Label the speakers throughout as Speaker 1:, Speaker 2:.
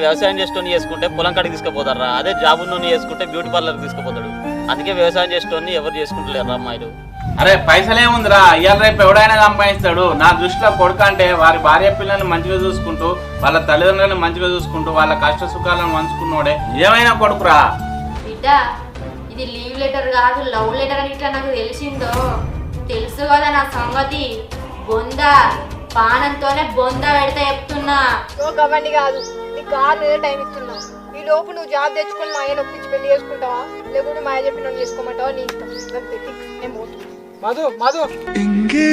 Speaker 1: వ్యవసాయం చేసేటోని చేసుకుంటే పొలం కాడికి తీసుకుపోతారా, అదే జాబ్ నూనె చేసుకుంటే బ్యూటీ పార్లర్కి తీసుకుపోతాడు. అందుకే వ్యవసాయం చేసేటోని ఎవరు చేసుకుంటలేరు అమ్మాయిలు.
Speaker 2: అరే పైసలేముందిరా, ఇవాళ రేపు ఎవడైనా సంపాదిస్తాడు. నా దృష్టిలో కొడుకు అంటే వారి భార్య పిల్లల్ని మంచిగా చూసుకుంటూ, వాళ్ళ తల్లిదండ్రులను మంచిగా చూసుకుంటూ, వాళ్ళ కష్ట సుఖాలను పంచుకున్నోడే ఏమైనా కొడుకురా.
Speaker 3: బిడ్డ ఇది లీవ్ లెటర్ కాదు, లవ్ లెటర్ అని ఇట్లా నాకు తెలిసిందో. తెలుసు కదా నా సంగతి. బొంద పానంతోనే బొంద పెడితే చెప్తున్నా.
Speaker 4: అవన్నీ కాదు, నీకు 6 నెలలు టైం ఇస్తున్నా. ఈ లోపు నువ్వు జాబ్ తెచ్చుకొని మా ఆయన ఒప్పించి పెళ్లి చేసుకుంటావా, లేకుంటే మా ఆయన చెప్పిన చేసుకోమంటావా, నీ ఇష్టం. నేను పోతున్నా.
Speaker 5: மது மது
Speaker 6: எங்கே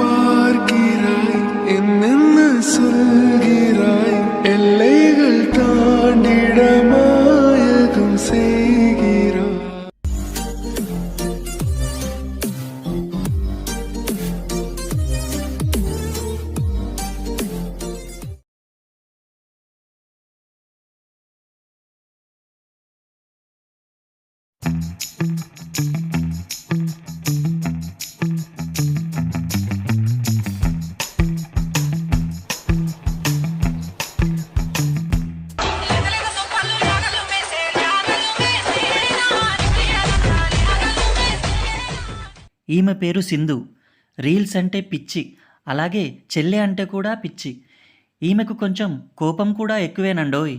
Speaker 6: பார்க்கிறாய் என்ன சொல்கிறாய் எல்லைகள் தாண்டிட மாயகம் செய்கிறாய்.
Speaker 7: ఈమె పేరు సింధు. రీల్స్ అంటే పిచ్చి, అలాగే చెల్లె అంటే కూడా పిచ్చి. ఈమెకు కొంచెం కోపం కూడా ఎక్కువేనండోయ్.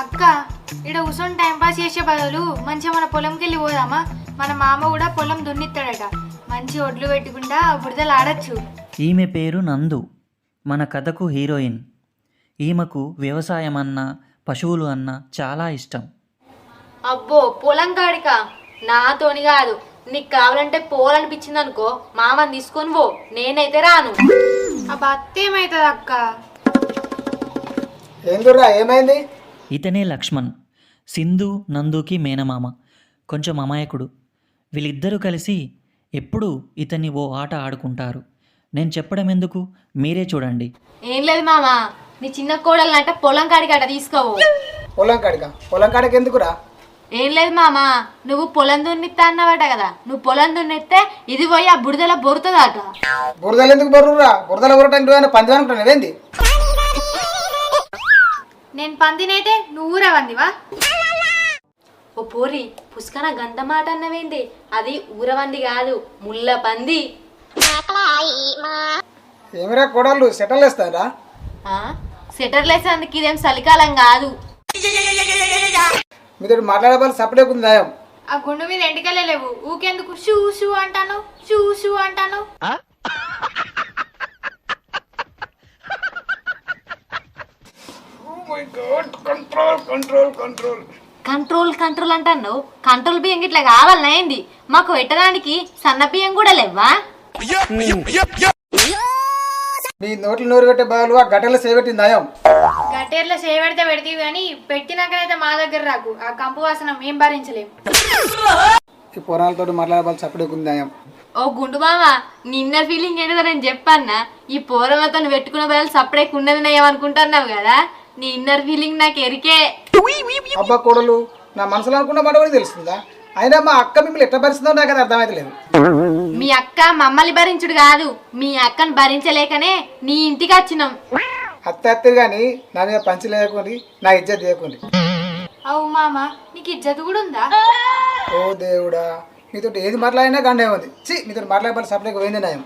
Speaker 4: అక్క ఇక్కడ కూర్చొని టైంపాస్ చేసే బదులు మంచిగా మన పొలంకి వెళ్ళి పోదామా? మన మామ కూడా పొలం దున్నిస్తాడట. మంచి ఒడ్లు పెట్టుకుంటా బురదలు ఆడచ్చు.
Speaker 7: ఈమె పేరు నందు, మన కథకు హీరోయిన్. ఈమెకు వ్యవసాయం అన్నా పశువులు అన్నా చాలా ఇష్టం.
Speaker 3: అబ్బో పొలం కాడికా? నాతోని కాదు. నీకు కావాలంటే పోవాలనిపించింది అనుకో, మామని తీసుకొని పో, నేనైతే రాను.
Speaker 4: ఆ భర్త ఏమవుతుంది అక్క?
Speaker 5: ఏందురా ఏమైంది?
Speaker 7: ఇతనే లక్ష్మణ్, సింధు నందుకి మేనమామ. కొంచెం అమాయకుడు. వీళ్ళిద్దరూ కలిసి ఎప్పుడు ఇతన్ని ఓ ఆట ఆడుకుంటారు. నేను చెప్పడం ఎందుకు, మీరే చూడండి.
Speaker 3: ఏం లేదు మామ, నీ చిన్న కోడలంటే పొలం కాడికి అట తీసుకోవు.
Speaker 5: పొలం కాడికి ఎందుకురా?
Speaker 3: ఏం లేదు మామ, నువ్వు పొలం దున్నిస్తా అన్నావట కదా, నువ్వు పొలం దున్నిస్తే ఇది పోయి ఆ బురదల బొరుతుందట.
Speaker 5: బురదలు ఎందుకు బొర్రురా? బురదలు బొరటానికి పంది అనుకుంటాను ఏంది?
Speaker 4: నేను పందినైతే నువ్వు ఊరవందివా?
Speaker 3: ఓ పోరి, పుష్కన గంట మాట అన్నవేంది? అది ఊరవంది కాదు, ముళ్ళ పంది.
Speaker 5: ఏమిరా కోడళ్ళు సెటిల్ వేస్తారా?
Speaker 3: సెటర్లు వేసేందుకు ఇదేం చలికాలం కాదు.
Speaker 5: మీతో మాట్లాడేవాళ్ళు సపరేట్ ఉంది నయం.
Speaker 4: ఆ గుండు మీద ఎంటికలే లేవు, ఊకెందుకు షూ షూ అంటాను, షూ షూ అంటాను.
Speaker 3: కంట్రోల్ కంట్రోల్ అంటాను. కంట్రోల్ బియ్యం ఇట్లా కావాలన్నా ఏంది? మాకు పెట్టడానికి సన్న బియ్యం కూడా లేవా?
Speaker 5: మీ నోట్లు నోరు పెట్టే బాలు ఆ గట్టెల సేవెట్టింది నయం.
Speaker 4: గట్టేర్లో సేవడితే పెడతీవి కానీ పెట్టినాకనైతే మా దగ్గర రాకు. ఆ కంపు వాసన మేం భరించలేము.
Speaker 5: ఈ పురాణాలతో మాట్లాడేవాళ్ళు సపరేట్ ఉంది నయం.
Speaker 3: ఓ గుండు మామ, నీ ఇన్నర్ ఫీలింగ్ ఏంటో నేను చెప్పన్నా. ఈ పోరలతో పెట్టుకున్న బదులు సపరేట్ ఉన్నది నయం అనుకుంటున్నావు కదా, నీ ఇన్నర్ ఫీలింగ్ నాకు ఎరికే.
Speaker 5: అబ్బా కోడలు, నా మనసులో అనుకున్న మాట కూడా తెలుస్తుందా? అయినా మా అక్క మిమ్మల్ని ఎట్లా భరిస్తుందో నాకు అది అర్థమైతలేదు.
Speaker 3: మీ అక్క మమ్మల్ని భరించుడు కాదు, మీ అక్కను భరించలేకనే నీ ఇంటికి వచ్చినాం.
Speaker 5: అత్తే కానీ నా మీద పంచి లేకుండా నా ఇజ్జత్ చేయకండి.
Speaker 4: అవు మామ, నీకు ఇజ్జత్ కూడా ఉందా?
Speaker 5: ఓ దేవుడా, మీతో ఏది మాట్లాడినా గండే ఉంది. మీతో మాట్లాడే సపరేట్ పోయింది నయం.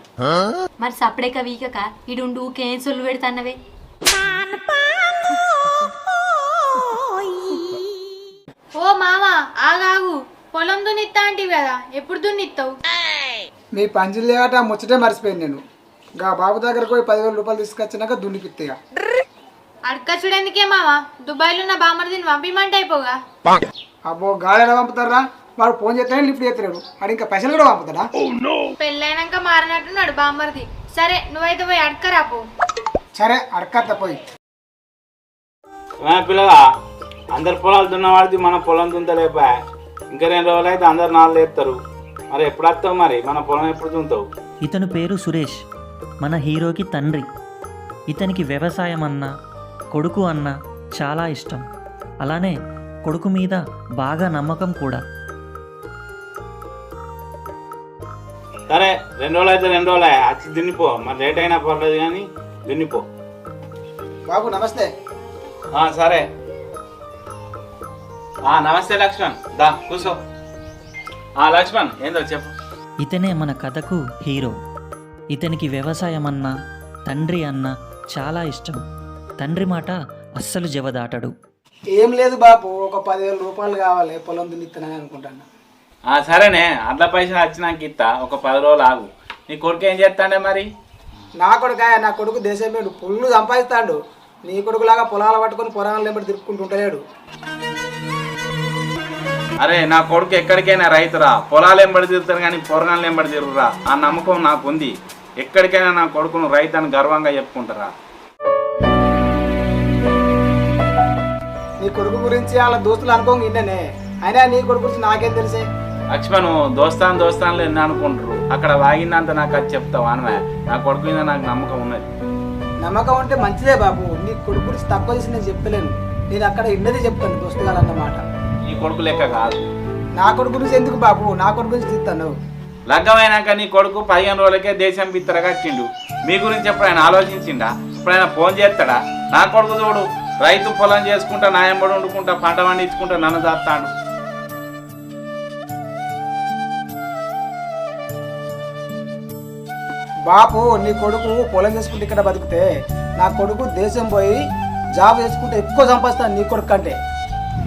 Speaker 3: మరి సపరేక వీకక ఇడుండు కేసులు పెడతాన్నవే.
Speaker 4: ఓ మామ ఆగాగు, పొలం దున్నిత్తా అంటివి కదా, ఎప్పుడు దున్నిస్తావు?
Speaker 5: మీ పంచులు లేవట ముచ్చటే మర్చిపోయింది. నేను గా బాబు దగ్గరకు పోయి 10,000 రూపాయలు తీసుకొచ్చినాక దున్నిపిత్తిగా.
Speaker 4: అడక చూడేందుకే మామ, దుబాయ్లో ఉన్న బామర్దిని పంపిమంటే అయిపోగా.
Speaker 5: అబ్బో గాలి పంపుతారా? వాడు ఫోన్ చేస్తానే లిఫ్ట్ చేస్తాడు. వాడు ఇంకా పైసలు కూడా పంపుతాడా?
Speaker 4: పెళ్ళైనాక మారినట్టున్నాడు బామర్ది. సరే నువ్వైతే పోయి అడకరాపో.
Speaker 5: సరే అడకత్త పోయి.
Speaker 2: పిల్లగా అందరు పొలాలు దున్నవాడిది మన పొలం దుంతలేపా. ఇంకా 2 రోజులు అయితే అందరు 4 లేపుతారు. మరి ఎప్పుడు వస్తావు? మరి మన పొలం ఎప్పుడు దుంతావు?
Speaker 7: ఇతను పేరు సురేష్, మన హీరోకి తండ్రి. ఇతనికి వ్యవసాయం అన్నా కొడుకు అన్నా చాలా ఇష్టం. అలానే కొడుకు మీద బాగా నమ్మకం కూడా.
Speaker 2: సరే 2 రోజులు అయితే 2 రోజులే వచ్చి దున్నిపో. మరి లేట్ అయినా పర్లేదు కానీ దున్నిపో.
Speaker 5: బాబు నమస్తే.
Speaker 2: సరే. నమస్తే లక్ష్మణ్, దా కూర్చో. లక్ష్మణ్ ఏందో చెప్పు.
Speaker 7: ఇతనే మన కథకు హీరో. ఇతనికి వ్యవసాయం అన్నా తండ్రి అన్నా చాలా ఇష్టం. తండ్రి మాట అస్సలు జవదాటడు.
Speaker 5: ఏం లేదు బాపు, ఒక 10,000 రూపాయలు కావాలి, పొలం దున్నిస్తానని అనుకుంటాను.
Speaker 2: సరేనే, అట్లా పైసలు వచ్చినాక ఇస్తా. ఒక 10 రోజులు ఆగు. నీ కొడుకు ఏం చేస్తాడే మరి?
Speaker 5: నా కొడుకు దేశం పేడు పుల్లు సంపాదిస్తాడు. నీ కొడుకులాగా పొలాలు పట్టుకొని పొలాలు వెంబడి తిరుక్కుంటుంటలేడు.
Speaker 2: అరే నా కొడుకు ఎక్కడికైనా రైతురా, పొలాలు వెంబడి తిరుగుతారు కానీ పొరగాళ్ళు వెంబడి తిరుగురా. ఆ నమ్మకం నాకు ఉంది. ఎక్కడికైనా నా కొడుకును రైతు అని గర్వంగా చెప్పుకుంటారా.
Speaker 5: నీ కొడుకు గురించి వాళ్ళ దోస్తులు అనుకోండి ఇన్ననే, అయినా నీ కొడుకు గురించి నాకేం తెలిసే.
Speaker 2: లక్ష్మణ్ దోస్తాన్లు ఎన్ని అనుకుంటారు, అక్కడ వాగిందంత నాకు అది చెప్తావు అనవా. నా కొడుకు మీద నాకు నమ్మకం ఉన్నది.
Speaker 5: నమ్మకం అంటే మంచిదే బాబు, నీ కొడుకు గురించి తక్కువ చేసి నేను చెప్పలేను. నేను అక్కడ ఇన్నది చెప్తాను దోస్తుగాలన్నమాట.
Speaker 2: నీ కొడుకు లెక్క కాదు.
Speaker 5: నా కొడుకు గురించి ఎందుకు బాబు, నా కొడుకు గురించి తీస్తాను.
Speaker 2: లగ్గమైనాక నీ కొడుకు 15 రోజులకే దేశం బిత్తరగా వచ్చిండు. మీ గురించి ఎప్పుడు ఆయన ఆలోచించిండా? ఇప్పుడు ఆయన ఫోన్ చేస్తాడా? నా కొడుకు చూడు, రైతు పొలం చేసుకుంటా, నాయంబడి వండుకుంటా, పంట పండించుకుంటా నన్ను దాస్తాడు.
Speaker 5: బాపు నీ కొడుకు పొలం చేసుకుంటే ఇక్కడ బతికితే, నా కొడుకు దేశం పోయి జాబ్ చేసుకుంటే ఎక్కువ సంపాదిస్తాను నీ కొడుకు కంటే.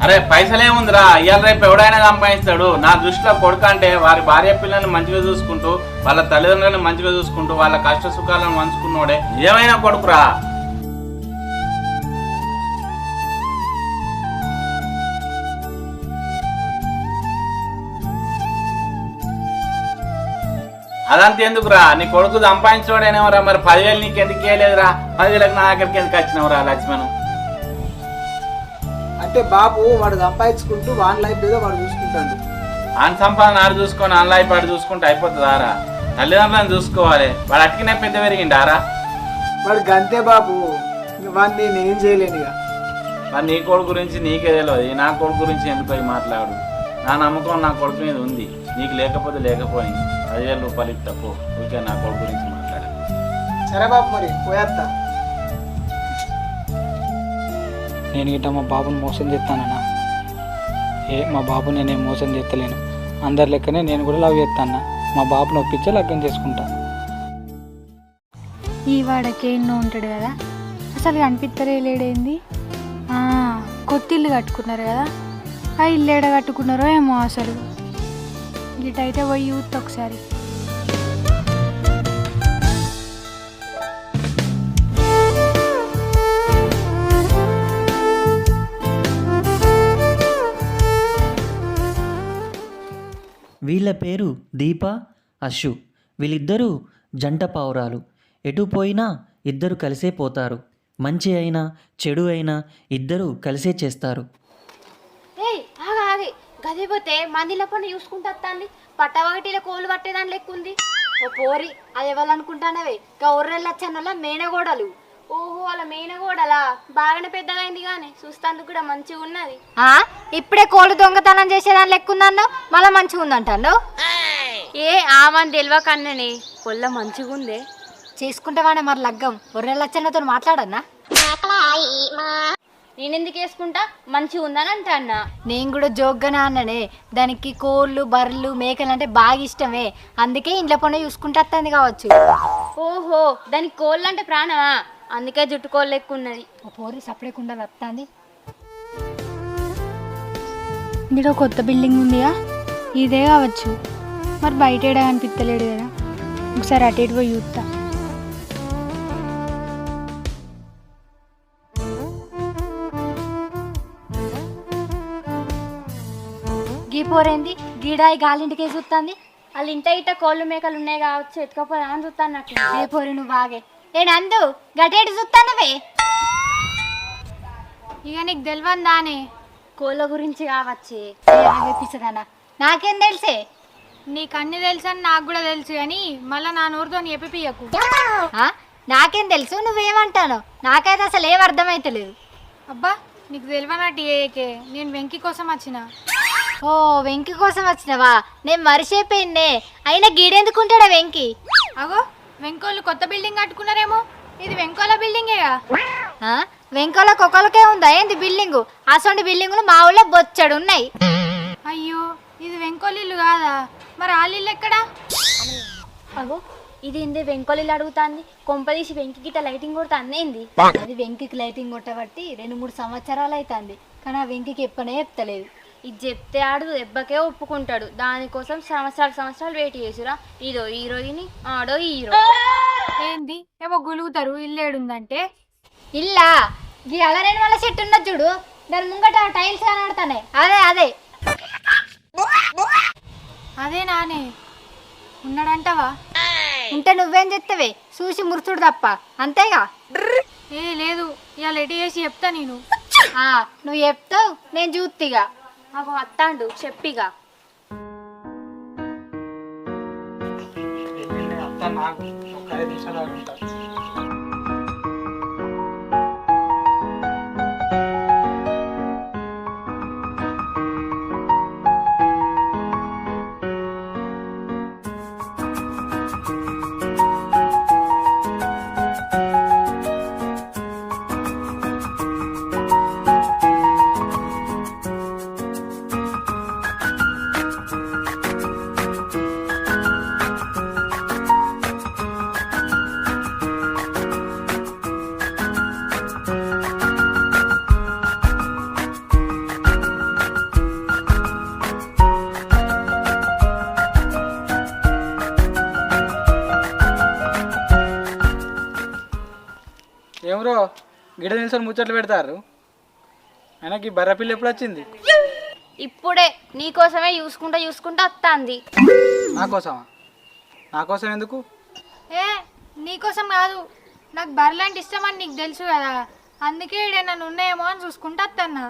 Speaker 2: అరే పైసలేముందిరా, ఇవాళ రేపు ఎవడైనా సంపాదిస్తాడు. నా దృష్టిలో కొడుకు అంటే వారి భార్య పిల్లల్ని మంచిగా చూసుకుంటూ, వాళ్ళ తల్లిదండ్రులను మంచిగా చూసుకుంటూ, వాళ్ళ కష్ట సుఖాలను పంచుకున్నోడే ఏమైనా కొడుకురా. అదంతా ఎందుకురా, నీ కొడుకు సంపాదించోడేనేమరా. మరి 10,000 నీకు ఎందుకు ఇవ్వలేదురా? 10,000కి నా దగ్గరికి ఎందుకు వచ్చినావురా లక్ష్మణ్?
Speaker 5: అంటే బాబు వాడు సంపాదించుకుంటూ వాన్ లైఫ్ ఏదో వాడు చూసుకుంటాడు.
Speaker 2: ఆన్ సంపాదన ఆడు చూసుకొని ఆన్ లైఫ్ ఆడు చూసుకుంటే అయిపోతుందారా? తల్లిదండ్రులను చూసుకోవాలి. వాడు అట్టికినే పెద్ద పెరిగిండారా?
Speaker 5: వాడు గంతే బాబు, వాడిని నేనేం చేయలేను. ఇక
Speaker 2: మరి నీ కొడుకు గురించి నీకే తెలియదు, నా కొడుకు గురించి ఎందుకు పోయి మాట్లాడు. నా నమ్మకం నా కొడుకు మీద ఉంది. నీకు లేకపోతే లేకపోయింది. 10,000 రూపాయలు ఇస్తా పో. ఓకే, నా కొడుకు గురించి మాట్లాడాలి.
Speaker 5: సరే బాబు, మరి పోయేస్తా.
Speaker 8: నేను గిట్ట మా బాబుని మోసం చేస్తానన్నా? మా బాబు నేనేం మోసం చేస్తలేను. అందరి లెక్కనే నేను కూడా లవ్ చేస్తాను. మా బాబుని ఒప్పించే లగ్గం చేసుకుంటా.
Speaker 4: ఈ వాడకే ఎన్నో ఉంటాడు కదా, అసలు కనిపిస్తలే లేడేంది. కొత్త ఇల్లు కట్టుకున్నారు కదా, ఆ ఇల్లు ఏడ కట్టుకున్నారో ఏమో అసలు. గిటైతే పోయి యూత్ ఒకసారి.
Speaker 7: వీళ్ళ పేరు దీప, అశు. వీళ్ళిద్దరూ జంట పావురాలు. ఎటు పోయినా ఇద్దరు కలిసే పోతారు. మంచి అయినా చెడు అయినా ఇద్దరు కలిసే చేస్తారు.
Speaker 3: ఆగి గదిపోతే మందిల పని చూసుకుంటా పట్టవగటిలో కోళ్ళు పట్టేదాని లెక్కుంది. ఓ పోరి అది ఎవరనుకుంటానవే, గౌర్రెల్లచ్చన్నోళ్ళ మేనగోడలు. ఓహో వాళ్ళ మేనగోడలా, బాగానే పెద్దగా అయింది కానీ చూస్తాందుకు కూడా మంచిగా ఉన్నది. ఇప్పుడే కోళ్ళు దొంగతనం చేసేదాని లెక్కుందన్నో మళ్ళీ మంచిగా ఉందంటాను. ఏ ఆమని తెలియకన్ననే కొల్ల మంచిగా ఉందే. చేసుకుంటావానే మరి లగ్గం. గొర్రెలచ్చన్నతో మాట్లాడన్నా? నేనెందుకు వేసుకుంటా, మంచిగా ఉందని అంటా అన్న. నేను కూడా జోగ్గానే అన్ననే, దానికి కోళ్ళు బర్రెలు మేకలు అంటే బాగా ఇష్టమే, అందుకే ఇంట్లో పని చూసుకుంటా వస్తుంది కావచ్చు. ఓహో, దానికి కోళ్ళు అంటే ప్రాణమా, అందుకే జుట్టు కోళ్ళు ఎక్కువ ఉన్నది. ఓ పోరి సపరేకుండా వస్తుంది.
Speaker 4: ఇక్కడ కొత్త బిల్డింగ్ ఉందిగా, ఇదే కావచ్చు. మరి బయట ఏడా అనిపిస్తలేడు కదా, ఒకసారి అటు ఇటు పోయి చూస్తా. గీ పోరేంది గీడాయి గాలింటికే చూస్తుంది. వాళ్ళు ఇంట ఇట్ట కోళ్ళు మేకలు ఉన్నాయి కావచ్చు, ఎత్తుకోపోదా అని చూస్తాను. ఏ పోరి నువ్వు బాగే నందు గటేటి చూస్తానవే. ఇక నీకు తెలియదానే కోళ్ళ గురించి కావచ్చే పిసదానా, నాకేం తెలిసే. నీకు అన్ని తెలుసు అని నాకు కూడా తెలుసు, కానీ మళ్ళీ నా నోరుతో ఎప్పియకు. నాకేం తెలుసు, నువ్వేమంటాను నాకైతే అసలు ఏం అర్థమైతలేదు. అబ్బా నీకు తెలియనట్టు ఏకే, నేను వెంకి కోసం వచ్చిన. ఓ వెంకి కోసం వచ్చినవా, నేను మరిచిపోయిన్నే. అయినా గీడెందుకుంటాడా వెంకి? అగో వెంకోళ్ళు కొత్త బిల్డింగ్ కట్టుకున్నారేమో, ఇది వెంకోల బిల్డింగేగా.
Speaker 3: వెంకల కొక్కలకే ఉందా ఏంది బిల్డింగు? అసొంటి బిల్డింగులు మా ఊళ్ళో బొచ్చడు ఉన్నాయి.
Speaker 4: అయ్యో ఇది వెంకోల ఇల్లు కాదా? మరి వాళ్ళ ఇల్లు ఎక్కడా?
Speaker 3: అగో ఇది ఏంది వెంకోలీలు అడుగుతాంది. కొంపదీసి వెంకి గిట్ట లైటింగ్ కొడుతుంది ఏంది? అది వెంకికి లైటింగ్ కొట్టబట్టి 2-3 సంవత్సరాలు అవుతుంది, కానీ ఆ వెంకికి ఎప్పనే చెప్తలేదు. ఇది చెప్తే ఆడు దెబ్బకే ఒప్పుకుంటాడు. దానికోసం సంవత్సరాలు వెయిట్ చేసిరా. ఇదో హీరోయిన్, ఆడో హీరో.
Speaker 4: ఏంది ఏమో గులుగుతారు. ఇల్లు ఏడుందంటే
Speaker 3: ఇల్లా ఈ అలరేని వల్ల చెట్టు ఉన్నది చూడు, దాని ముంగట టైల్స్ కనబడతానే, అదే అదే.
Speaker 4: అదే నానే ఉన్నాడంటావా?
Speaker 3: ఉంటే నువ్వేం చెప్తావే, చూసి మురుచుడు తప్ప, అంతేగా.
Speaker 4: ఏ లేదు, ఇవాళ ఎటు చేసి చెప్తా నేను.
Speaker 3: నువ్వు చెప్తావు, నేను చూత్తిగా. మాకు అత్తాండు చెప్పిగా.
Speaker 8: నాకు ఒక 5 నిమిషాలు ఆడుకుంటా. ఏమరో గిడ నిల్చొని ముచ్చట్లు పెడతారు. ఆయనకి బర్రపిల్ల ఎప్పుడు వచ్చింది?
Speaker 3: ఇప్పుడే నీకోసమే చూసుకుంటా వస్తాంది.
Speaker 8: నాకోసమా? నాకోసం ఎందుకు?
Speaker 4: ఏ నీకోసం కాదు, నాకు బర్రెలంటే ఇష్టమని నీకు తెలుసు కదా, అందుకే నన్ను ఉన్నాయేమో అని చూసుకుంటా వస్తాను.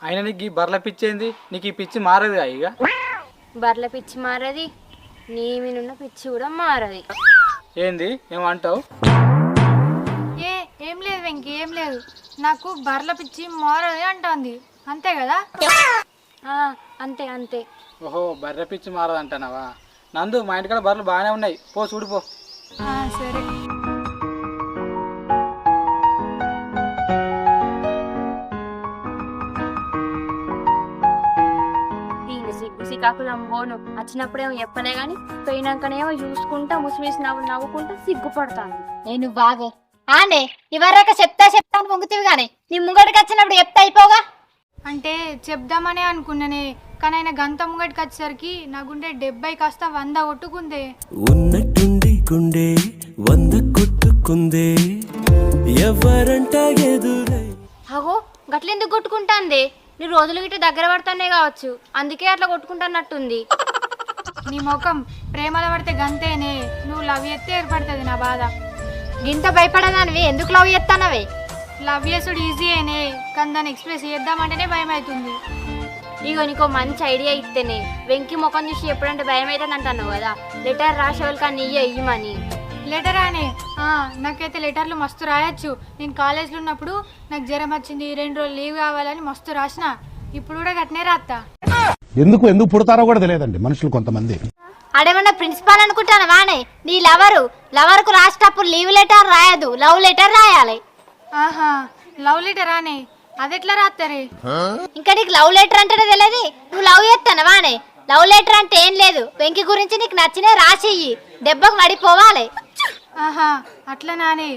Speaker 8: అయినా నీకు ఈ బర్రెల పిచ్చేంది? నీకు ఈ పిచ్చి మారదుగా ఇక?
Speaker 3: బర్ల పిచ్చి మారది, నీ మీనున్న పిచ్చి కూడా మారది.
Speaker 8: ఏంది ఏమంటావు?
Speaker 4: ఏం లేదు వెంకీ, ఏం లేదు. నాకు బర్రెల పిచ్చి మారది అంటోంది, అంతే కదా?
Speaker 3: అంతే అంతే.
Speaker 8: ఓహో బర్రె పిచ్చి మారదంటానావా? నందు మా ఇంటికాడ బర్రెలు బాగానే ఉన్నాయి, పో చూడిపో.
Speaker 4: సరే.
Speaker 3: సిగ్గుసికాకులం పోను, వచ్చినప్పుడేమో చెప్పలే గాని పోయినాకనేమో చూసుకుంటా ముసిమిసి నవ్వుకుంటా సిగ్గుపడతాను. నేను బాగే ఆనే ఇవరాక చెప్తాను ముంగుతీవి గానీ నీ ముంగడికి వచ్చినప్పుడు చెప్తా అయిపోగా.
Speaker 4: అంటే చెప్దామనే అనుకున్నానే, కానీ ఆయన గంత ముంగడికి వచ్చేసరికి నా గుండె 70 కాస్త 100 కొట్టుకుందే.
Speaker 6: ఉన్నట్టుండి గుండె 100 కొట్టుకుందే ఎవరంట ఎదురై.
Speaker 3: అగో గట్లెందుకు కొట్టుకుంటాంది? నీ రోజులు గిట్ట దగ్గర పడతానే కావచ్చు, అందుకే అట్లా కొట్టుకుంటానట్టుంది.
Speaker 4: నీ ముఖం ప్రేమలో పడితే గంతేనే, నువ్వు లవ్ ఎత్తే ఏర్పడుతుంది నా బాధ.
Speaker 3: గింత భయపడదానివి ఎందుకు లవ్ చేస్తానవే?
Speaker 4: లవ్ చేసుడు ఈజీయేనే, కానీ దాన్ని ఎక్స్ప్రెస్ చేద్దామంటేనే భయం అవుతుంది.
Speaker 3: ఇగో నీకో మంచి ఐడియా ఇస్తేనే, వెంకి ముఖం చూసి ఎప్పుడంటే భయం అవుతుంది అంటున్నావు కదా, లెటర్ రాసేవాళ్ళు కానీ ఇయ్యమని.
Speaker 4: లెటర్ అనే నాకైతే లెటర్లు మస్తు రాయొచ్చు. నేను కాలేజ్లో ఉన్నప్పుడు నాకు జ్వరం వచ్చింది, 2 రోజులు లీవ్ కావాలని మస్తు రాసిన. ఇప్పుడు కూడా గట్నే రాస్తా.
Speaker 9: ఎందుకు పుడతారో కూడా తెలియదండి మనుషులు కొంతమంది.
Speaker 3: అడేమన్నా ప్రిన్సిపాల్ అనుకుంటాను వానే? నీ లవర్కు రాసేటప్పుడు లీవ్ లెటర్ రాయదు, లవ్ లెటర్ రాయాలి.
Speaker 4: ఆహా లవ్ లెటర్ అనే, అదెట్లా రాస్తారే?
Speaker 3: ఇంకా నీకు లవ్ లెటర్ అంటేనే తెలియదు, నువ్వు లవ్ చేస్తాను వానే? లవ్ లెటర్ అంటే ఏం లేదు, వెంకి గురించి నీకు నచ్చినే రాసి దెబ్బకు పడిపోవాలి.
Speaker 4: ఆహా అట్లా నానే,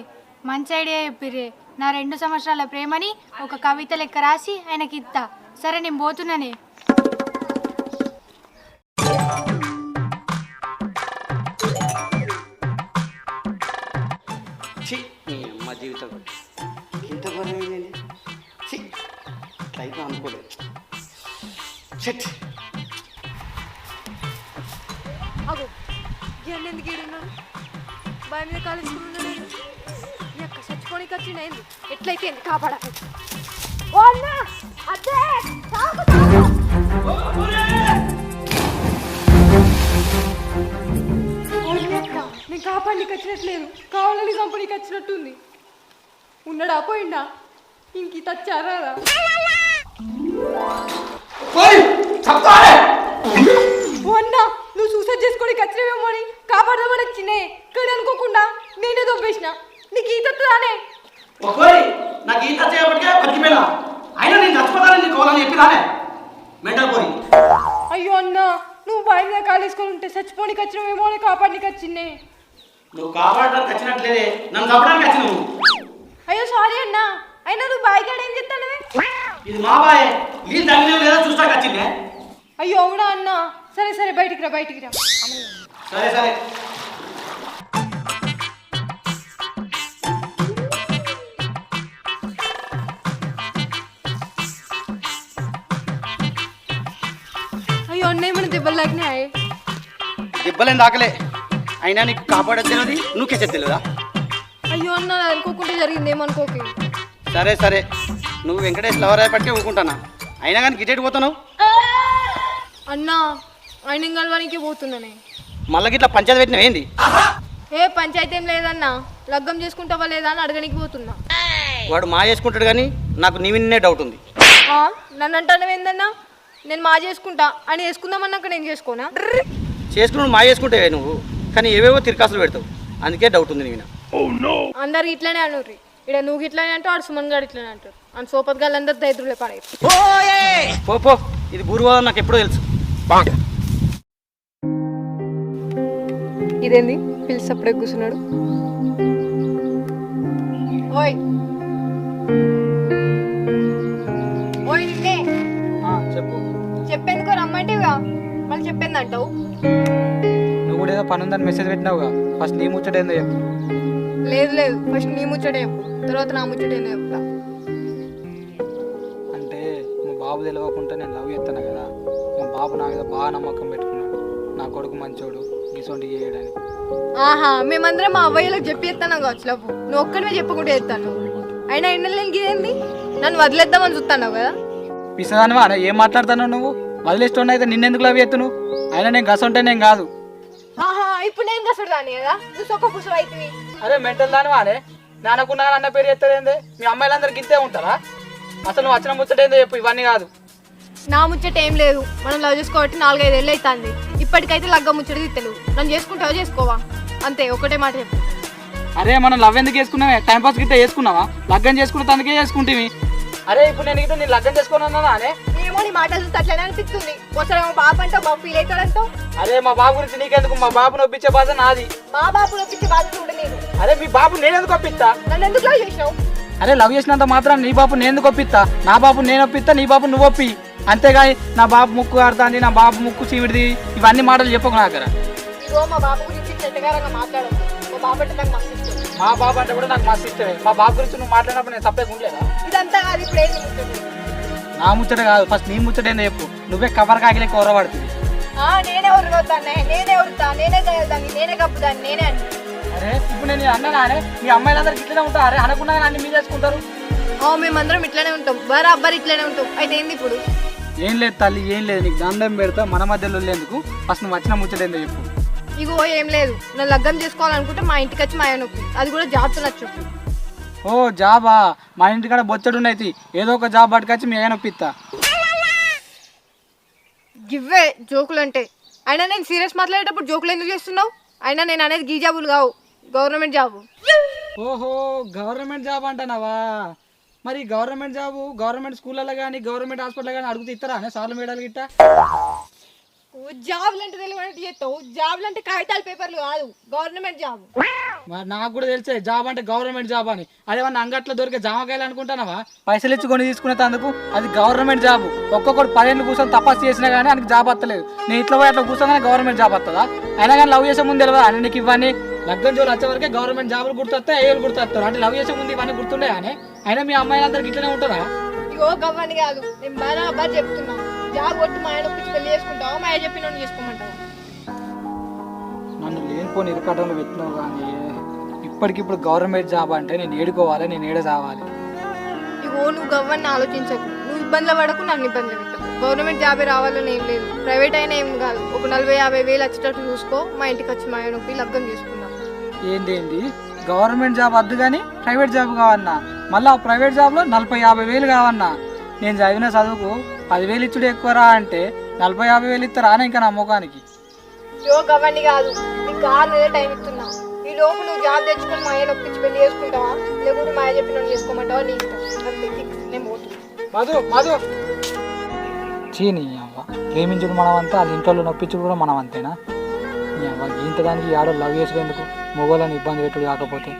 Speaker 4: మంచి ఐడియా చెప్పిరే. నా 2 సంవత్సరాల ప్రేమని ఒక కవిత లెక్క రాసి ఆయనకి ఇస్తా. సరే నేను పోతున్నానే.
Speaker 10: మా జీవితం ఇంత బలమైంది అయితే అనుకోలేదు.
Speaker 11: ఎందుకు ఈడున్నాను? బాయ్ మీద కాలేజ్ చచ్చిపోనికి వచ్చింది. ఎట్లయితే ఎందుకు కాపాడాలి? నేను కాపాడికి వచ్చినట్లేదు, కావాలని కంపెనీకి వచ్చినట్టుంది. ఉన్నాడా పోయిండా? ఇంక తచ్చారా? నువ్వు సూసైడ్ చేసుకోవడానికి వచ్చినవేమో అని కాపాడదామని వచ్చినే, కానీ అనుకోకుండా నేనే దొబ్బేసిన. నీకు ఈత వస్తుందానే?
Speaker 10: ఒక్కోయ్ నాకు ఈత చేయబట్టికే బతికిపోయినా అయినా నేను చచ్చిపోతానని నీకు కోవాలని చెప్పినానే మెంటల్ పోయి.
Speaker 11: అయ్యో అన్న, నువ్వు బావి మీద కాలేసుకొని ఉంటే చచ్చిపోనికి వచ్చినవేమో అని కాపాడనికి వచ్చిందే.
Speaker 10: నువ్వు కాపాడడానికి వచ్చినట్లేదే, నన్ను చంపడానికి వచ్చి నువ్వు.
Speaker 11: అయ్యో సారీ అన్న, అయినా నువ్వు బావి కాడ ఏం చెప్తానవే?
Speaker 10: ఇది మా బాయే, నీళ్ళు తగ్గిన లేదా చూస్తాక వచ్చిందే.
Speaker 11: అయ్యో అవునా అన్న, సరే సరే బయటికి రా బయటికి రా.
Speaker 10: సరే సరే.
Speaker 11: అయ్యో అన్న ఏమైనా దెబ్బలు తాకినాయే?
Speaker 10: దెబ్బలేం దాకలే, అయినా నీకు కాపాడేది తెలియదు, నువ్వుకేసే తెలియదా?
Speaker 11: అయ్యో అన్న అనుకోకుండా జరిగింది, ఏమనుకోకి.
Speaker 10: సరే సరే, నువ్వు వెంకటేష్ లవర్ అయ్యేపటికే ఊరుకుంటానా, అయినా కానీ గిటెట్ పోతున్నావు.
Speaker 11: అన్న ఆయన కలవానికి పోతున్నానే.
Speaker 10: మళ్ళీ గిట్లా పంచాయతీ పెట్టినావు ఏంది?
Speaker 11: ఏ పంచాయతీ ఏం లేదన్నా, లగ్గం చేసుకుంటావా లేదా అని అడగనికి పోతున్నా.
Speaker 10: వాడు మా చేసుకుంటాడు కానీ నాకు నీ విన్నే డౌట్ ఉంది.
Speaker 11: నన్ను అంటానవేందన్నా? నేను మా చేసుకుంటా అని వేసుకుందామన్నాక నేను చేసుకోనా?
Speaker 10: చేసుకుని మా చేసుకుంటావే నువ్వు, కానీ ఏవేవో తిరకాసులు పెడతావు, అందుకే డౌట్ ఉంది నీ.
Speaker 11: అందరు ఇట్లానే అనుర్రి, ఇక్కడ నువ్వు ఇట్లానే అంటావు, ఆడు సుమన్ గారు ఇట్లానే అంటారు. అని సోపత్ గారు అందరు దైత్రులే పడేది.
Speaker 10: పో పో, ఇది బూరువాదం నాకు ఎప్పుడో తెలుసు.
Speaker 11: ఇదేంది పిలిచి అప్పుడే కూర్చున్నాడు? ఓయ్ ఓయ్ నిన్నే
Speaker 8: చెప్పు.
Speaker 11: చెప్పేందుకో రమ్మంటేగా మళ్ళీ చెప్పేంది అంటావు?
Speaker 8: నువ్వు కూడా ఏదో పని ఉందని మెసేజ్ పెట్టినావుగా, ఫస్ట్ నీ ముచ్చట ఏందో చెప్పు.
Speaker 11: లేదు లేదు, ఫస్ట్ నీ ముచ్చటే చెప్పు, తర్వాత నా ముచ్చటే చెప్తా.
Speaker 8: అంటే మా బాబు తెలియకుండా నేను లవ్ చేస్తాను కదా, మా బాబు నా మీద బాగా నమ్మకం పెట్టుకున్నాడు, నా కొడుకు మంచోడు గిసొంటి చేయడని.
Speaker 11: ఆహా, మేమందరం మా అవ్వయ్యలకు చెప్పి ఎత్తాను కావచ్చు లవ్వు, నువ్వు ఒక్కడిమే చెప్పకుండా ఎత్తాను. అయినా ఎండలేని గిదేంది, నన్ను వదిలేద్దామని చూస్తాను కదా.
Speaker 8: పిసదానివా ఏం మాట్లాడుతున్నావు నువ్వు? వదిలేస్తుండే అయితే నిన్నెందుకు లవ్ చేస్తాను? అయినా నేను గసంటే నేను కాదు.
Speaker 11: ఆహా, ఇప్పుడు నేను కసడు దాన్ని కదా, నువ్వు సొక్క పుసు అవుతుంది.
Speaker 8: అరే మెంటల్ దానివా నానకున్నా అన్న పేరు ఎత్తలేందే? మీ అమ్మాయిలందరికి ఇంతే ఉంటారా? అసలు నువ్వు వచ్చిన ముచ్చటేందో చెప్పు, ఇవన్నీ కాదు.
Speaker 11: నా ముచ్చట ఏం లేదు, మనం లవ్ చేసుకోబట్టి 4-5 ఏళ్ళు అవుతుంది. ఇప్పటికైతే లగ్గ ముచ్చట తిట్టలేవు. నన్ను చేసుకుంటావా చేసుకోవా, అంతే, ఒకటే మాట చెప్పు.
Speaker 8: అరే మనం లవ్ ఎందుకు చేసుకున్నావే? టైంపాస్ గిట్ట చేసుకున్నావా? లగ్గం చేసుకుంటే అందుకే చేసుకుంటేవి. అరే ఇప్పుడు నేను గిట్ట నేను లగ్గం చేసుకున్నానా అనే?
Speaker 11: ఏమో నీ మాట చూస్తే అట్లనే అనిపిస్తుంది. ఒకసారి మా బాబు అంటావు, బాబు ఫీల్ అవుతాడంటావు.
Speaker 8: అరే మా బాబు గురించి నీకెందుకు? మా బాబుని ఒప్పించే బాధ నాది.
Speaker 11: మా బాబు ఒప్పించే బాధ్యత కూడా నేను.
Speaker 8: అరే మీ బాబు నేనెందుకు ఒప్పిస్తా?
Speaker 11: నన్ను ఎందుకు లవ్ చేసినావు?
Speaker 8: అరే లవ్ చేసినంత మాత్రం నీ బాబు నేను ఎందుకు ఒప్పిస్తా? నా బాబు నేను ఒప్పిస్తా, నీ బాబు నువ్వు ఒప్పి, అంతేగాని నా బాబు ముక్కు ఆడుతుంది, నా బాబు ముక్కు చీమిడిది, ఇవన్నీ మాటలు చెప్పకు నా దగ్గర.
Speaker 11: ఇగో మా బాబు గురించి చెడ్డగారంగా మాట్లాడదు. మా బాబు అంటే నాకు మస్తు ఇష్టం.
Speaker 8: మా బాబు అంటే కూడా నాకు మస్తు ఇష్టమే. మా బాబు గురించి నువ్వు మాట్లాడినప్పుడు నేను తప్పే ఉండలేదా?
Speaker 11: ఇదంతా కాదు, ఇప్పుడు ఏంది ముచ్చట?
Speaker 8: నా ముచ్చట కాదు, ఫస్ట్ నీ ముచ్చట ఏందో చెప్పు. నువ్వే కవర్ కాగిలే కూరబడుతుంది.
Speaker 11: నేనే ఉరుగొద్దాన్ని, నేనే ఉరుతా, నేనే దయదాన్ని, నేనే కప్పుదాన్ని, నేనే అని.
Speaker 8: అరే ఇప్పుడు నేను అన్నానే, మీ అమ్మాయిలందరికి ఇట్లనే ఉంటారు. అరే అనుకున్నా అన్ని మీరు చేసుకుంటారు.
Speaker 11: మేమందరం ఇట్లనే ఉంటాం, బరాబర్ ఇట్లనే ఉంటాం. అయితే ఏంది ఇప్పుడు?
Speaker 8: ఏం లేదు తల్లి, ఏం లేదు, నీకు దండం పెడతా. మన మధ్యలో లేందుకు, ఫస్ట్ నువ్వు వచ్చిన ముచ్చట ఏందో చెప్పు.
Speaker 11: ఇగో ఏం లేదు, నన్ను లగ్గం చేసుకోవాలనుకుంటే మా ఇంటికి వచ్చి మా ఆయన నొప్పి, అది కూడా జాబ్తో నచ్చు.
Speaker 8: ఓ జాబా? మా ఇంటికాడ బొచ్చడున్నైతే ఏదో ఒక జాబ్ పట్టుకొచ్చి మీ ఆయన ఒప్పిస్తా.
Speaker 11: గివ్వే జోకులు అంటే. అయినా నేను సీరియస్ మాట్లాడేటప్పుడు జోకులు ఎందుకు చేస్తున్నావు? అయినా నేను అనేది గీ జాబులు కావు, గవర్నమెంట్ జాబు.
Speaker 8: ఓహో గవర్నమెంట్ జాబ్ అంటున్నావా? మరి గవర్నమెంట్ జాబు గవర్నమెంట్ స్కూళ్ళలో కానీ గవర్నమెంట్ హాస్పిటల్ కానీ అడుగుతూ ఇస్తారా అనే సార్లు మేడాలు గిట్ట?
Speaker 11: జాబ్లు అంటే తెలియనట్టు చేస్తావు. జాబ్లు అంటే కాగితాలు పేపర్లు కాదు, గవర్నమెంట్ జాబ్.
Speaker 8: మరి నాకు కూడా తెలిసే జాబ్ అంటే గవర్నమెంట్ జాబ్ అని. అదేమన్నా అంగట్లో దొరికే జామకాయలు అనుకుంటానవా? పైసలు ఇచ్చి కొని తీసుకునేందుకు అది గవర్నమెంట్ జాబ్. ఒక్కొక్కటి 10 ఏళ్ళు కూర్చొని తపస్సు చేసినా కానీ ఆయనకి జాబ్ వస్తలేదు. నేను ఇట్లా పోయి అట్లా కూర్చోగానే గవర్నమెంట్ జాబ్ వస్తుందా? అయినా కానీ లవ్ చేసే ముందు తెలియదా అని నీకు ఇవన్నీ? లగ్గం జోలు వచ్చే వరకే గవర్నమెంట్ జాబులు గుర్తొస్తాయి, ఏళ్ళు గుర్తొస్తారు. అంటే లవ్ చేసే ముందు ఇవన్నీ గుర్తుండే అని. అయినా మీ అమ్మాయిలందరికి ఇట్లనే ఉంటారా?
Speaker 11: ఇగో గవ్వని కాదు, నేను బరాబర్ చెప్తున్నా. జాబ్ కొట్టి మా ఆయన ఒప్పించి పెళ్లి చేసుకుంటావా, మా ఆయన చెప్పిన చేసుకోమంటావా?
Speaker 8: నన్ను లేనిపోని ఇరుకటంలో పెట్టినావు కానీ ఇప్పటికిప్పుడు గవర్నమెంట్ జాబ్ అంటే నేను ఏడుకోవాలి, నేను ఏడ చావాలి.
Speaker 11: ఇగో నువ్వు గవ్వని ఆలోచించకు, నువ్వు ఇబ్బందులు పడకు, నన్ను ఇబ్బందులు పెట్టకు. గవర్నమెంట్ జాబే రావాలని ఏం లేదు, ప్రైవేట్ అయినా ఏం కాదు. ఒక 40-50 వేలు వచ్చేటట్టు చూసుకో, మా ఇంటికి వచ్చి మా ఆయన ఒప్పి లగ్గం చేసుకుందాం.
Speaker 8: ఏంటి గవర్నమెంట్ జాబ్ వద్దు కానీ ప్రైవేట్ జాబ్ కావన్నా? మళ్ళీ ఆ ప్రైవేట్ జాబ్లో 40-50 వేలు కావన్నా? నేను చదివిన చదువుకు 10 వేలు ఇచ్చుడు ఎక్కువరా అంటే 40-50 వేలు ఇస్తారా ఇంకా నా ముఖానికి?
Speaker 11: ఇగో గవ్వని కాదు, నీకు 6 నెలలు టైం ఇస్తున్నా. ఈ ఈ లోపు నువ్వు జాబ్ తెచ్చుకొని మా ఆయన ఒప్పించి పెళ్లి చేసుకుంటావా లేకుంటే మా ఆయన చెప్పిన చేసుకోమంటావా నీ ఇష్టం. అంతే ఫిక్స్. నేను పోతుంది.
Speaker 8: మధు మధు చీని అవ్వ ప్రేమించుడు మనం అంతా వాళ్ళ ఇంట్లో నొప్పించుడు కూడా మనం అంతేనా? నీ అవ్వ ఇంత దానికి ఆడో లవ్ చేసేందుకు మొగోళ్ళని ఇబ్బంది పెట్టుడు కాకపోతే.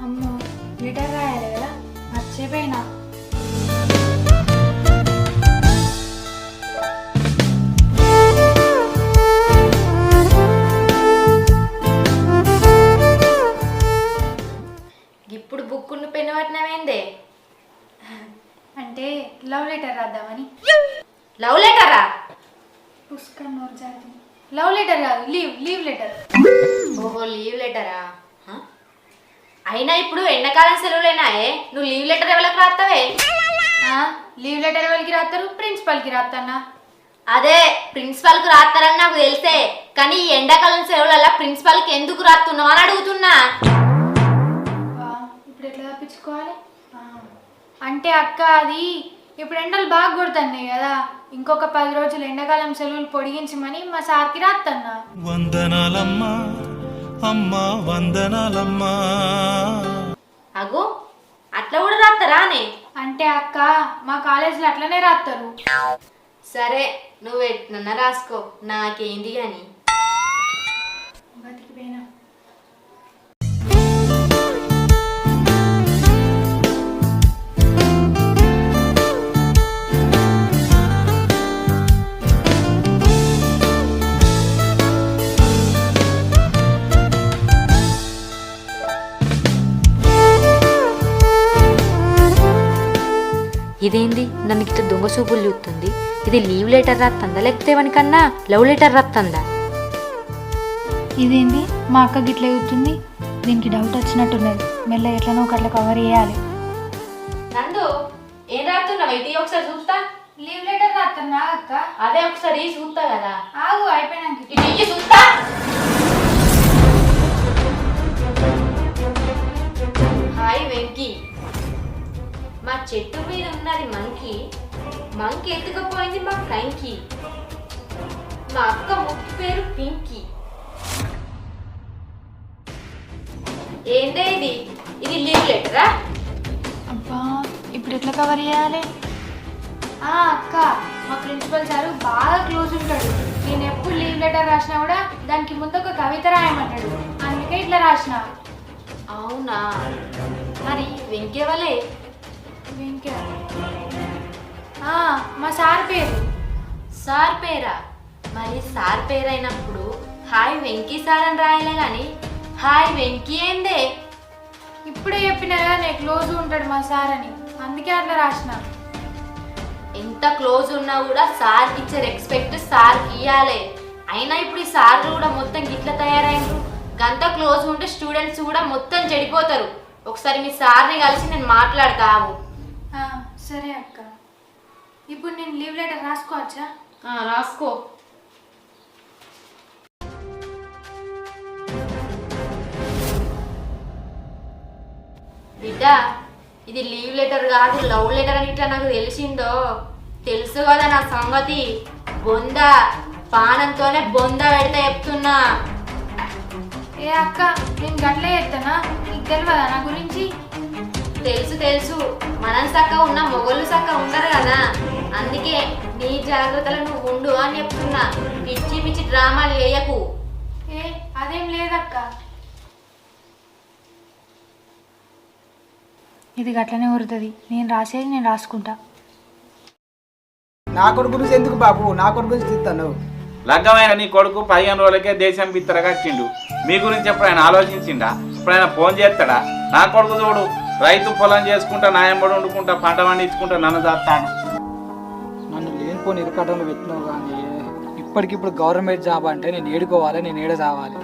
Speaker 4: అమ్మో లెటర్ రాయాలి కదా, మర్చిపోయినా.
Speaker 3: ఇప్పుడు బుక్కును పెన్ను పట్టినవేందే?
Speaker 4: అంటే లవ్ లెటర్ రాద్దామని.
Speaker 3: లవ్ లెటరా?
Speaker 4: పుస్తకం నోరు జారింది. లవ్ లెటర్ కాదు, లీవ్ లెటర్.
Speaker 3: ఓహో లీవ్ లెటరా? అయినా ఇప్పుడు ఎండాకాలం సెలవులేనాయే, నువ్వు లీవ్ లెటర్ ఎవరికి రాస్తావే?
Speaker 4: లీవ్ లెటర్ ఎవరికి రాస్తారు? ప్రిన్సిపల్కి రాస్తానా.
Speaker 3: అదే ప్రిన్సిపల్కి రాస్తారని నాకు తెలిసే, కానీ ఈ ఎండాకాలం సెలవులలో ప్రిన్సిపల్కి ఎందుకు రాస్తున్నావు అని అడుగుతున్నా.
Speaker 4: ఇప్పుడు ఎట్లా తప్పించుకోవాలి? అంటే అక్క అది ఇప్పుడు ఎండలు బాగా కొడుతున్నాయి కదా, ఇంకొక 10 రోజులు ఎండాకాలం సెలవులు పొడిగించమని మా సార్కి రాత్తన్నా.
Speaker 6: వందనాలమ్మా అమ్మా వందనాలమ్మా.
Speaker 3: అగో అట్లా కూడా రాస్తారా అని?
Speaker 4: అంటే అక్క మా కాలేజీలో అట్లనే రాస్తారు.
Speaker 3: సరే నువ్వు ఎట్లన్నా రాసుకో, నాకేంది అని.
Speaker 4: బతికిపోయినా.
Speaker 3: ఇదేంది నన్ను ఇట్లా దొంగ చూపులు చూస్తుంది? ఇది లీవ్ లెటర్ రాస్తుందా లేకపోతే వానికన్నా లవ్ లెటర్ రాస్తుందా?
Speaker 4: ఇదేంది మా అక్క గిట్ల అవుతుంది? దీనికి డౌట్ వచ్చినట్టున్నది. మెల్ల ఎట్లనో ఒకట్లా కవర్ చేయాలి.
Speaker 3: నందు ఏం రాస్తున్నావు? ఇది ఒకసారి చూస్తా.
Speaker 4: లీవ్ లెటర్ రాస్తున్నా అక్క.
Speaker 3: అదే ఒకసారి చూస్తా కదా.
Speaker 4: ఆగు అయిపోయినాక
Speaker 3: ఇది చూస్తా. హాయ్ వెంకీ, మా చెట్టు మీద ఉన్నది మంకీ, మంకీ ఎత్తుకపోయింది మా ఫ్రంకీ, మా అక్క ముక్కు పేరు పింకీ. ఏందే ఇది? ఇది లీవ్ లెటరా?
Speaker 4: అబ్బా ఇప్పుడు ఎట్లా కవర్ చేయాలి? అక్క మా ప్రిన్సిపల్ సారు బాగా క్లోజ్ ఉంటాడు. నేను ఎప్పుడు లీవ్ లెటర్ రాసినా కూడా దానికి ముందు ఒక కవిత రాయమంటాడు, అందుకే ఇట్లా రాసిన.
Speaker 3: అవునా? మరి వెంకేవలే?
Speaker 4: వెంకే మా సార్ పేరు.
Speaker 3: సార్ పేరా? మరి సార్ పేరు అయినప్పుడు హాయ్ వెంకీ సార్ అని రాయాలి కానీ హాయ్ వెంకీ ఏందే?
Speaker 4: ఇప్పుడే చెప్పినా కదా నేను క్లోజ్ ఉంటాడు మా సార్ అని, అందుకే అట్లా రాసిన.
Speaker 3: ఎంత క్లోజ్ ఉన్నా కూడా సార్కి ఇచ్చే రెస్పెక్ట్ సార్కి ఇవ్వాలి. అయినా ఇప్పుడు ఈ సార్లు కూడా మొత్తం గిట్ల తయారైనరు. గంత క్లోజ్ ఉంటే స్టూడెంట్స్ కూడా మొత్తం చెడిపోతారు. ఒకసారి మీ సార్ని కలిసి నేను మాట్లాడతావు.
Speaker 4: సరే అక్క. ఇప్పుడు నేను లీవ్ లెటర్ రాసుకోవచ్చా?
Speaker 3: రాసుకో. బిడ్డ ఇది లీవ్ లెటర్ కాదు, లవ్ లెటర్ అని ఇట్లా నాకు తెలిసిందో. తెలుసు కదా నా సంగతి. బొంద పానంతోనే బొంద పెడితే చెప్తున్నా.
Speaker 4: ఏ అక్క నేను గట్లే చెప్తానా? నీకు తెలియదా నా గురించి?
Speaker 3: తెలుసు తెలుసు, మనం సక్క ఉన్న మొగోళ్ళు సక్క ఉంటారు కదా, అందుకే నీ జాగ్రత్తలు నువ్వు ఉండు అని చెప్తున్నా. పిచ్చి పిచ్చి డ్రామాలు వేయకు.
Speaker 4: ఏ అదేం లేదక్క. ఇది గట్లనే ఊరుతుంది. నేను రాసేది నేను రాసుకుంటా.
Speaker 5: నా కొడుకు గురించి ఎందుకు బాబు? నా కొడుకు గురించి తీస్తాను.
Speaker 2: లగ్గమైన నీ కొడుకు 15 రోజులకే దేశం బిత్తరగా వచ్చిండు. మీ గురించి ఎప్పుడు ఆయన ఆలోచించిండా? ఇప్పుడు ఆయన ఫోన్ చేస్తాడా? నా కొడుకు చూడు రైతు పొలం చేసుకుంటా, నాయంబడి వండుకుంటా, పంట పండించుకుంటా నన్ను చేస్తాను.
Speaker 8: నన్ను లేనిపోని ఇరుకటంలో పెట్టినావు కానీ ఇప్పటికిప్పుడు గవర్నమెంట్ జాబ్ అంటే నేను ఏడుకోవాలి, నేను ఏడ చావాలి.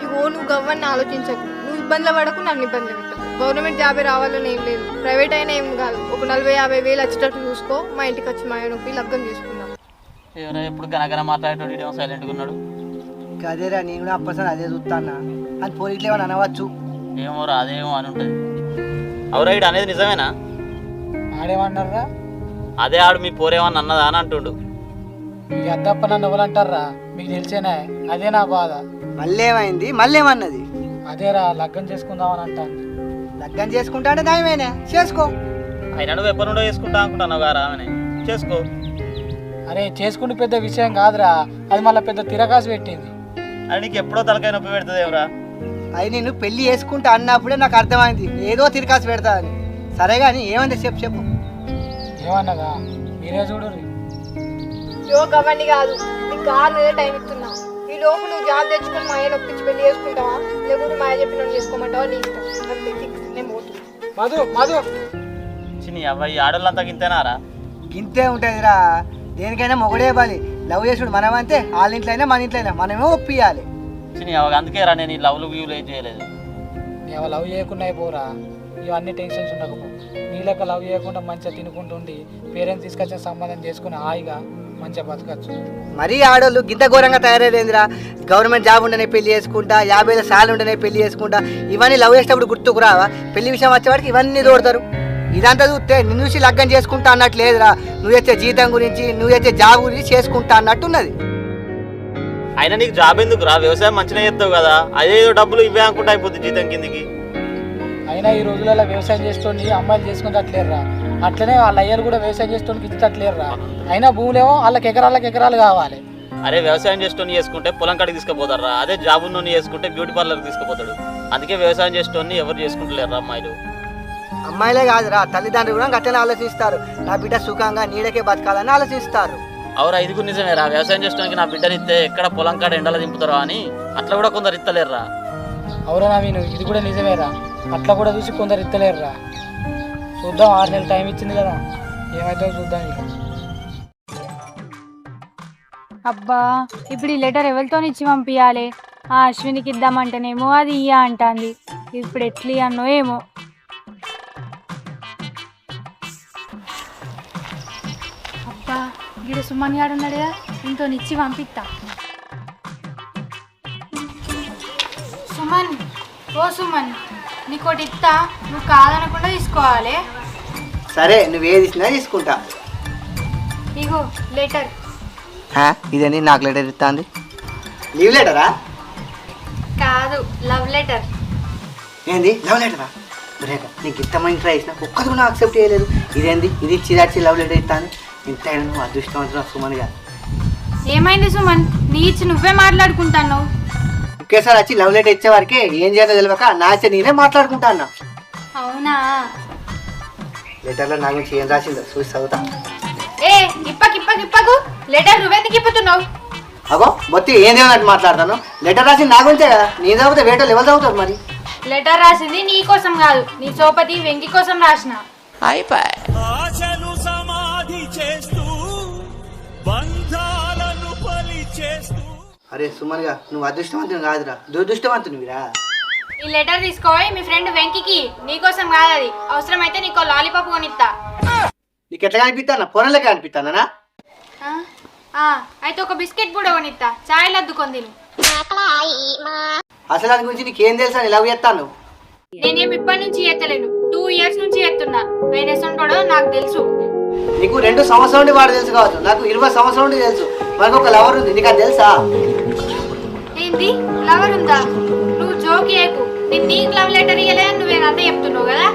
Speaker 11: ఇగో నువ్వు గవ్వని ఆలోచించకు, నువ్వు ఇబ్బందులు పడకు, నన్ను ఇబ్బందులు పెట్టకు. గవర్నమెంట్ జాబే రావాలని ఏం లేదు, ప్రైవేట్ అయినా ఏం కాదు. ఒక 40-50 వేలు వచ్చేటట్టు చూసుకో, మా ఇంటికి వచ్చి మా నొప్పి లగ్గం చేసుకుందాం.
Speaker 1: ఎవరో ఎప్పుడు గనగన మాట్లాడేటోడు సైలెంట్గా ఉన్నాడు.
Speaker 5: అదేరా నేను కూడా అప్పసరి అదే చూస్తానా అని పోలీసులు ఏమని అనవచ్చు.
Speaker 1: ఏమోరా అదేమో అని ఉంటుంది. అవురైడ్ అనేది నిజమేనా?
Speaker 8: ఆడేమన్నారా?
Speaker 1: అదే ఆడు మీ పోరేమని అన్నదా అని అంటుండు.
Speaker 8: ఈ అద్దప్ప నన్ను ఎవరంటారా? మీకు తెలిసేనా? అదే నా బాధ.
Speaker 5: మళ్ళీ ఏమైంది? మళ్ళీ ఏమన్నది?
Speaker 8: అదేరా లగ్గం చేసుకుందామని అంటాను.
Speaker 5: లగ్గం చేసుకుంటా అంటే దాయమేనే చేసుకో.
Speaker 1: అయినా నువ్వు ఎప్పటి నుండో చేసుకుంటా అనుకుంటున్నావు కదా ఆమెని, చేసుకో.
Speaker 8: అరే చేసుకుంటే పెద్ద విషయం కాదురా, అది మళ్ళీ పెద్ద తిరగాసు పెట్టింది.
Speaker 1: అది నీకు ఎప్పుడో తలకాయ నొప్పి పెడుతుంది ఏమరా?
Speaker 5: అది నేను పెళ్లి చేసుకుంటా అన్నప్పుడే నాకు అర్థమైంది ఏదో తిరగాసి పెడతా అని. సరే కానీ ఏమంటే చెప్పు.
Speaker 8: ఏమన్నదా మీరే చూడు.
Speaker 11: అవన్నీ కాదు, నీకు 6 నెలలు టైం ఇస్తున్నా. ఈ లోపు నువ్వు జాబ్ తెచ్చుకొని మా ఆయన ఒప్పించి పెళ్లి చేసుకుంటావా, లేకుంటే మా ఆయన చెప్పిన చేసుకోమంటావా నీ ఇష్టం. అంతే ఫిక్స్. నేను పోతున్నా.
Speaker 8: మధు మధు
Speaker 1: చిన్ని అబ్బాయి ఆడోళ్ళంతా గింతేనారా?
Speaker 5: గింతే ఉంటుందిరా, దేనికైనా మొగడే బలి. లవ్ చేసుడు మనం అంతే, వాళ్ళ ఇంట్లో అయినా మన ఇంట్లో అయినా మనమే ఒప్పియాలి.
Speaker 1: చిన్ని అవ అందుకే రా నేను ఈ లవ్లు వ్యూలు ఏం చేయలేదు.
Speaker 8: నేను లవ్ చేయకుండా అయిపోరా, ఇవన్నీ టెన్షన్స్ ఉండకపో. నీ లెక్క లవ్ చేయకుండా మంచిగా తినుకుంటుండి పేరెంట్స్ తీసుకొచ్చిన సంబంధం చేసుకుని హాయిగా మంచిగా బతకచ్చు.
Speaker 5: మరీ ఆడోళ్ళు గింత ఘోరంగా తయారైందిరా. గవర్నమెంట్ జాబ్ ఉండనే పెళ్లి చేసుకుంటా, 50,000 సార్లు ఉండనే పెళ్లి చేసుకుంటా, ఇవన్నీ లవ్ చేసేటప్పుడు గుర్తుకురావా? పెళ్లి విషయం వచ్చేవాడికి ఇవన్నీ తోడతారు. ఇదంతా చూస్తే నిన్ను చూసి లగ్గం చేసుకుంటా అన్నట్టు లేదురా. నువ్వు వచ్చే జీతం గురించి, నువ్వు వచ్చే జాబ్ గురించి చేసుకుంటా అన్నట్టున్నది.
Speaker 1: అయినా నీకు జాబ్ ఎందుకు రా? వ్యవసాయం మంచిగా చేస్తావు కదా, అదేదో డబ్బులు ఇవే అనుకుంటా అయిపోతుంది జీతం కిందికి.
Speaker 8: అయినా ఈ రోజులలో వ్యవసాయం చేస్తోండి అమ్మాయిలు చేసుకుని తట్లేరురా. అట్లనే వాళ్ళ అయ్యలు కూడా వ్యవసాయం చేస్తోండి ఇచ్చట్లేరురా. అయినా భూములేమో వాళ్ళకి ఎకరాలు కావాలి.
Speaker 1: అరే వ్యవసాయం చేస్తోని చేసుకుంటే పొలం కాడికి తీసుకుపోతారా, అదే జాబ్ నుండి చేసుకుంటే బ్యూటీ పార్లర్కి తీసుకుపోతాడు. అందుకే వ్యవసాయం చేస్తోని ఎవరు చేసుకుంటలేరు అమ్మాయిలు.
Speaker 5: అమ్మాయిలే కాదురా, తల్లిదండ్రులు కూడా గట్లనే ఆలోచిస్తారు. నా బిడ్డ సుఖంగా నీడకే బతకాలని ఆలోచిస్తారు.
Speaker 1: అవురా ఇది కూడా నిజమేరా. వ్యవసాయం చేసుకోవడానికి నా బిడ్డని ఇస్తే ఎక్కడ పొలం కాడ ఎండలో దింపుతారో అని అట్లా కూడా కొందరు ఇస్తలేరురా.
Speaker 8: అవురా నవీను, ఇది కూడా నిజమేరా. అట్లా కూడా చూసి కొందరు ఇస్తలేరురా. చూద్దాం, 6 నెలలు టైం ఇచ్చింది కదా, ఏమైతే చూద్దాం ఇక.
Speaker 4: అబ్బా ఇప్పుడు ఈ లెటర్ ఎవరితో ఇచ్చి పంపించాలి? ఆ అశ్వినికి ఇద్దామంటేనేమో అది ఇయ్య అంటుంది. ఇప్పుడు ఎట్లా అన్నో ఏమో. అబ్బా గిడ సుమన్ గాడు ఉన్నాడు కదా, ఇంతో ఇచ్చి పంపిస్తా. సుమన్, ఓ సుమన్, నీకోటి ఇస్తా, నువ్వు కాదనకుండా తీసుకోవాలి.
Speaker 5: సరే నువ్వేది ఇచ్చినా తీసుకుంటా.
Speaker 4: ఇగో లెటర్.
Speaker 5: ఇదేంటి నాకు లెటర్ ఇస్తుంది? లీవ్ లెటరా?
Speaker 4: కాదు, లవ్ లెటర్.
Speaker 5: ఏంది లవ్ లెటరా? నీకు ఇంతమంది ట్రై చేసినా ఒక్కది కూడా యాక్సెప్ట్ చేయలేదు. ఇదేంది ఇది ఇచ్చి లవ్ లెటర్ ఇస్తాను? ఇంతైనా నువ్వు అదృష్టవంతుడు సుమన్ గారు.
Speaker 4: ఏమైంది సుమన్, నీ ఇచ్చి నువ్వే మాట్లాడుకుంటాను.
Speaker 5: ఒకేసారి వచ్చి లవ్ లెటర్ ఇచ్చేవారికి ఏం చేయాలో తెలియక నా ఇచ్చే నేనే మాట్లాడుకుంటా అన్నా.
Speaker 4: అవునా?
Speaker 5: లెటర్లో నా గురించి ఏం రాసిందో చూసి చదువుతా.
Speaker 4: ఏ ఇప్పకు లెటర్ నువ్వెందుకు ఇప్పుతున్నావు?
Speaker 5: అగో మొత్తం ఏం దేవునట్టు మాట్లాడతాను. లెటర్ రాసింది నా గురించే కదా, నీ చదివితే వేటోళ్ళు ఎవరు చదువుతారు మరి?
Speaker 4: లెటర్ రాసింది నీ కోసం కాదు, నీ సోపతి వెంకి కోసం రాసిన.
Speaker 6: ఆశలు సమాధి చేస్తూ బంధాలను బలి చేస్తూ.
Speaker 5: అరే సుమన్ గా, నువ్వు అదృష్టవంతుని కాదురా, దురదృష్టవంతునివిరా.
Speaker 4: ఈ లెటర్ తీసుకోవాలి మీ ఫ్రెండ్ వెంకికి, నీ కోసం కాదు అది. అవసరమైతే నీకో లాలీపాప్ కొనిస్తా.
Speaker 5: నీకు ఎట్లా కనిపిస్తానా? ఫోన్లకే కనిపిస్తానా?
Speaker 4: అయితే ఒక బిస్కెట్ కూడా కొనిస్తా, చాయ్ అద్దుకొని తిను.
Speaker 5: అసలు దాని గురించి నీకేం తెలుసా? నేను లవ్ చేస్తాను.
Speaker 4: నేనేం ఇప్పటి నుంచి ఎత్తలేను, 2 years నుంచి ఎత్తున్నా. ఆయన ఎస్తుంటాడో నాకు తెలుసు.
Speaker 5: నీకు 2 సంవత్సరాల నుండి వాడు తెలుసు కావచ్చు, నాకు 20 సంవత్సరాల నుండి తెలుసు. మనకు ఒక లవర్ ఉంది, నీకు అది తెలుసా?
Speaker 4: ఏంటి లవర్ ఉందా? నువ్వు జోక్ చేయకు. నేను నీకు లవ్ లెటర్ ఇయ్యలేదని నువ్వేనంతా చెప్తున్నావు కదా.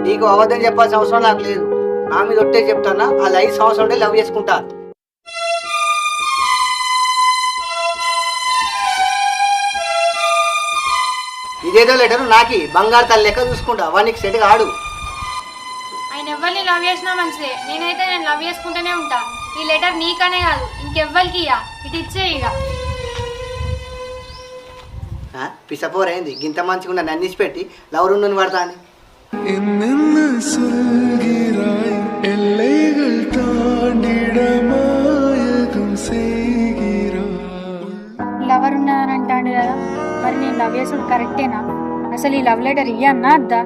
Speaker 5: నీకు అబద్ధం చెప్పాల్సిన అవసరం నాకు లేదు. నా మీద ఒట్టే చెప్తానా, ఆ 5 సంవత్సరాల నుండి లవ్ చేసుకుంటా. ఇదేదో లెటర్ నాకి బంగారు తల్లి లెక్క చూసుకుంటా, వాడికి సెట్ కాడు.
Speaker 4: ఆయన ఎవరిని లవ్ చేసినా మంచిదే, నేనైతే నేను లవ్ చేసుకుంటూనే ఉంటా. ఈ లెటర్ నీకనే కాదు ఇంకెవ్వరికి ఇయ్య, ఇటు ఇచ్చే ఇక.
Speaker 5: పిసపోరైంది గింత మంచిగా నన్ను ఇచ్చిపెట్టి లవర్ ఉండని పడతా అని.
Speaker 4: లవర్ ఉన్నానని అంటాడు కదా, మరి నేను లవ్ చేసుడు కరెక్టేనా? అసలు ఈ లవ్ లెటర్ ఇయ్యన్నా అద్దా?